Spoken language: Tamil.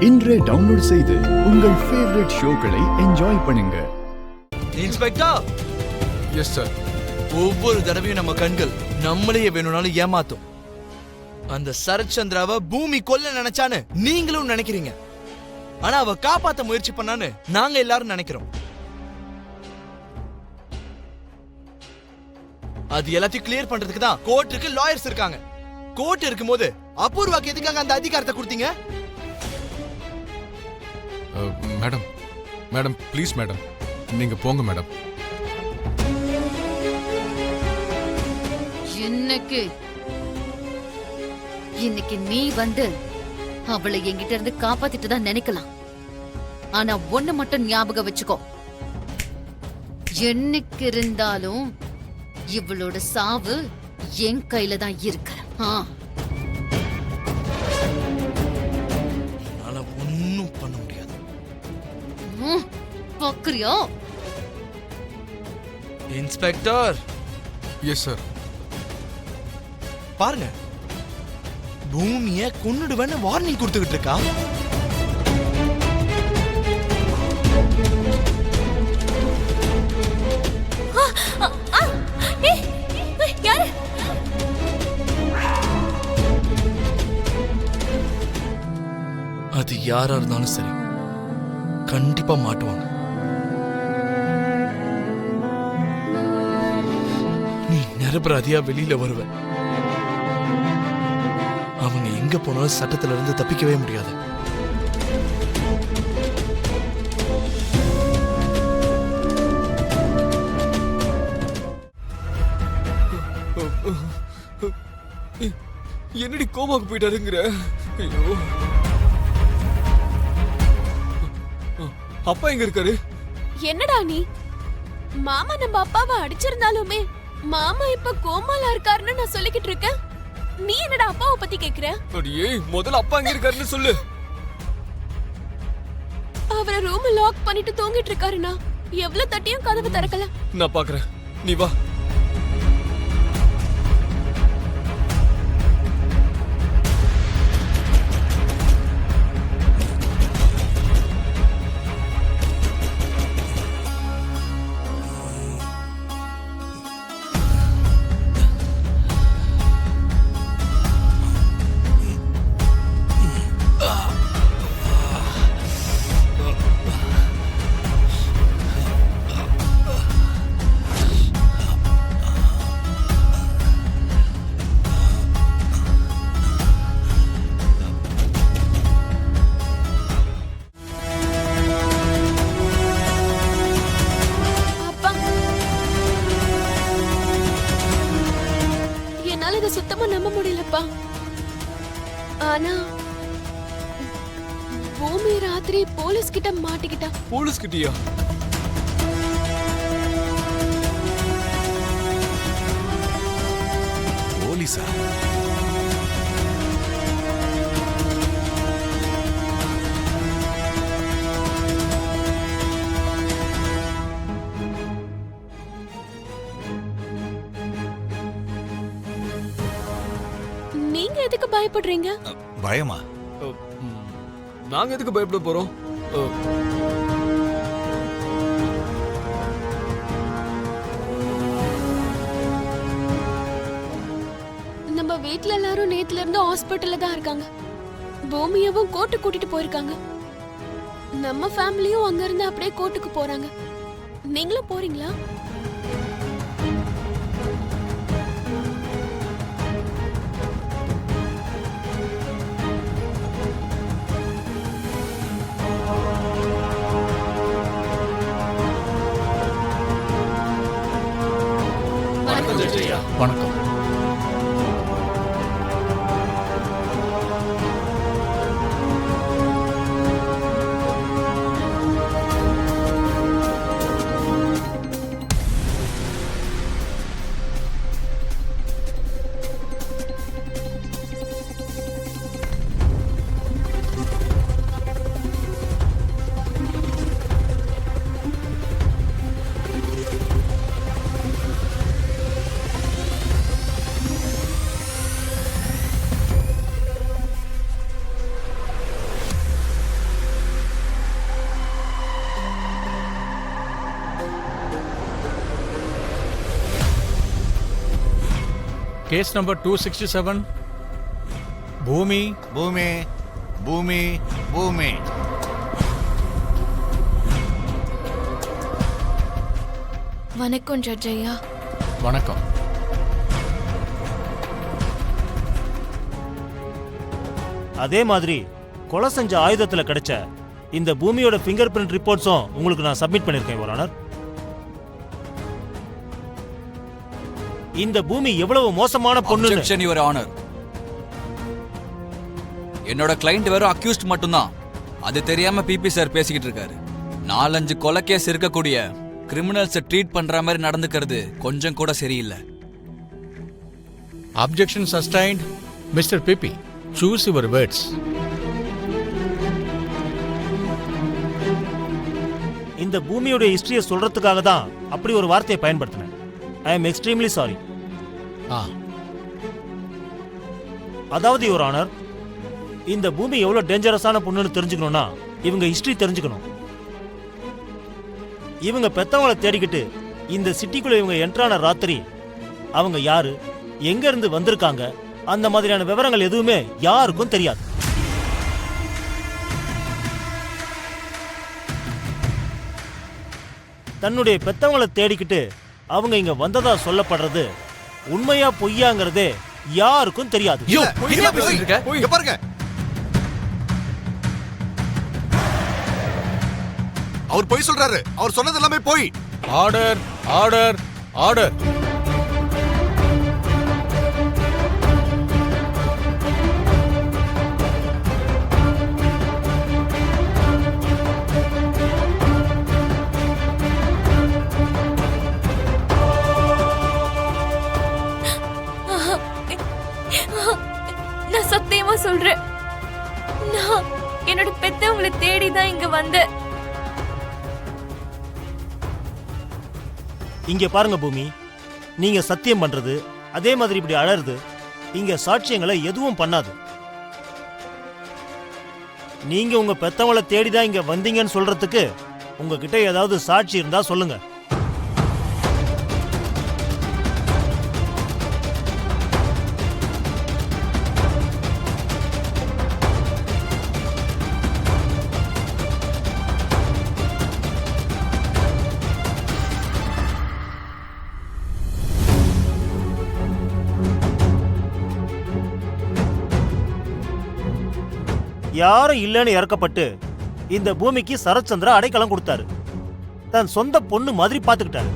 இன்றே டவுன்லோட் செய்து உங்கள் ஃபேவரட் ஷோக்களை என்ஜாய் பண்ணுங்க. இன்ஸ்பெக்டர். Yes sir. ஒவ்வொரு தடவையும் நம்ம கண்கள் நம்மளையே வேணும்னாலும் ஏமாத்தும். அந்த சரத்சந்திராவை பூமி கொல்ல நினைச்சான்னு நீங்களும் நினைக்கிறீங்க. ஆனா அவ காப்பாத்த முயற்சி பண்ணான்னு நாங்க எல்லாரும் நினைக்கிறோம். அது எல்லாத்தையும் கிளியர் பண்றதுக்கு தான் கோர்ட்டுக்கு லாயர்ஸ் இருக்காங்க. கோர்ட் இருக்கும்போது அபூர்வாக்கு எதுக்காக அந்த அதிகாரத்தை கொடுத்தீங்க? மேடம் மேடம் ப்ளீஸ் மேடம், நீங்க போங்க மேடம். இன்னைக்கு நீ வந்து அவளை என்கிட்ட இருந்து காப்பாத்திட்டு தான் நினைக்கலாம். ஆனா ஒண்ணு மட்டும் ஞாபகம் வச்சுக்கோ, என்னைக்கு இருந்தாலும் இவளோட சாவு என் கையில தான் இருக்கு. ஒன்னும் பண்ண முடியாது. பாக்குறியா இன்ஸ்பெக்டர்? Yes sir. பாருங்க, பூமியை கொன்னுடுவேன்னு வார்னிங் கொடுத்துக்கிட்டு இருக்கா. அது யாரா இருந்தாலும் சரி, கண்டிப்பா மாட்டுவாங்க. நீ நிரபராதியா வெளியில வருவ. அவங்க எங்க போனாலும் சட்டத்துல இருந்து தப்பிக்கவே முடியாது. என்னடி கோமாக்கு போயிட்டாருங்கிற? ஐயோ, அப்பா எங்க இருக்காரு? என்னடா நீ? மாமா நம்ம அப்பாவை அடிச்சிருந்தாலுமே மாமா இப்ப கோமால இருக்காருன்னு நான் சொல்லிக்கிட்டு இருக்கேன். நீ என்னடா அப்பாவை பத்தி கேக்குற? அடியே, முதல்ல அப்பா எங்க இருக்காருன்னு சொல்லு. அவரை ரூம் லாக் பண்ணிட்டு தூங்கிட்டு இருக்காருனா. எவ்வளவு தட்டியும் கதவு திறக்கல. நான் பாக்குறேன், நீ வா. சுத்தமா நம்ப முடியலப்பா. ஆனா பூமி ராத்திரி போலீஸ் கிட்ட மாட்டிக்கிட்டா. போலீஸ் கிட்டயா? போலீஸா? நீங்க எதுக்கு பயப்படுறீங்க? பயமா? நாங்க எதுக்கு பயப்பட போறோம்? நம்ம வீட்ல எல்லாரும் நேத்துல இருந்து ஹாஸ்பிடல்ல தான் இருக்காங்க. பூமியவும் கோர்ட்டு கூட்டிட்டு போயிருக்காங்க. நம்ம ஃபேமிலியும் அங்க இருந்து அப்படியே கோர்ட்டுக்கு போறாங்க. நீங்களும் போறீங்களா? வணக்கம். கேஸ் நம்பர் 267 பூமி பூமி பூமி பூமி. வணக்கம் ஜட்ஜ் ஐயா. வணக்கம். அதே மாதிரி கொலை செஞ்ச ஆயுதத்துல கிடைச்ச இந்த பூமியோட ஃபிங்கர் பிரிண்ட் ரிப்போர்ட்ஸும் உங்களுக்கு நான் சப்மிட் பண்ணிருக்கேன் யுவர் ஆனர். இந்த பூமி எவ்வளவு மோசமான பொண்ணு. Objection, Your Honor. என்னோட கிளைண்ட் வெறும் அக்யூஸ்ட் மட்டும்தான். அது தெரியாம பிபி சார் பேசிக்கிட்டு இருக்காரு. 4-5 கொலை கேஸ் இருக்கக்கூடிய கிரிமினல்ஸை ட்ரீட் பண்ற மாதிரி நடந்துக்கிறது கொஞ்சம் கூட சரியில்லை. objection sustained. Mister PP, choose your words. இந்த பூமியோட ஹிஸ்டரியை சொல்றதுக்காக தான் அப்படி ஒரு வார்த்தையை பயன்படுத்தினேன். I am extremely sorry. அதாவது யுவர் ஆனர், இந்த பூமி எவ்வளவு டேஞ்சரஸான பொண்ணுன்னு தெரிஞ்சுக்கணும்னா இவங்க ஹிஸ்டரி தெரிஞ்சுக்கணும். இவங்க பெத்தவங்களை தேடிக்கிட்டு இந்த சிட்டிக்குள்ள இவங்க என்ட்ரான ராத்திரி அவங்க யாரு, எங்க இருந்து வந்திருக்காங்க, அந்த மாதிரியான விவரங்கள் எதுவுமே யாருக்கும் தெரியாது. தன்னுடைய பெத்தவங்களை தேடிக்கிட்டு அவங்க இங்க வந்ததா சொல்லப்படுறது உண்மையா பொய்யாங்கிறதே யாருக்கும் தெரியாது. யோ, என்ன பேசிட்டு இருக்க? இங்க பாருங்க, அவர் பொய் சொல்றாரு. அவர் சொன்னது எல்லாமே பொய். Order, order, order. நான் சத்தியமா சொல்றேன், நான் என்னோட பெத்தவங்களை தேடி தான் இங்க வந்தேன். இங்க பாருங்க பூமி, நீங்க சத்தியம் பண்றது அதே மாதிரி இப்படி அழறது இங்க சாட்சியங்களை எதுவும் பண்ணாது. நீங்க உங்க பெத்தவங்களை தேடிதான் இங்க வந்தீங்கன்னு சொல்றதுக்கு உங்ககிட்ட ஏதாவது சாட்சி இருந்தா சொல்லுங்க. யாரும் இல்லைன்னு இறக்கப்பட்டு இந்த பூமிக்கு சரத்சந்திரா அடைக்கலம் கொடுத்தாரு. தன் சொந்த பொண்ணு மாதிரி பாத்துக்கிட்டாரு.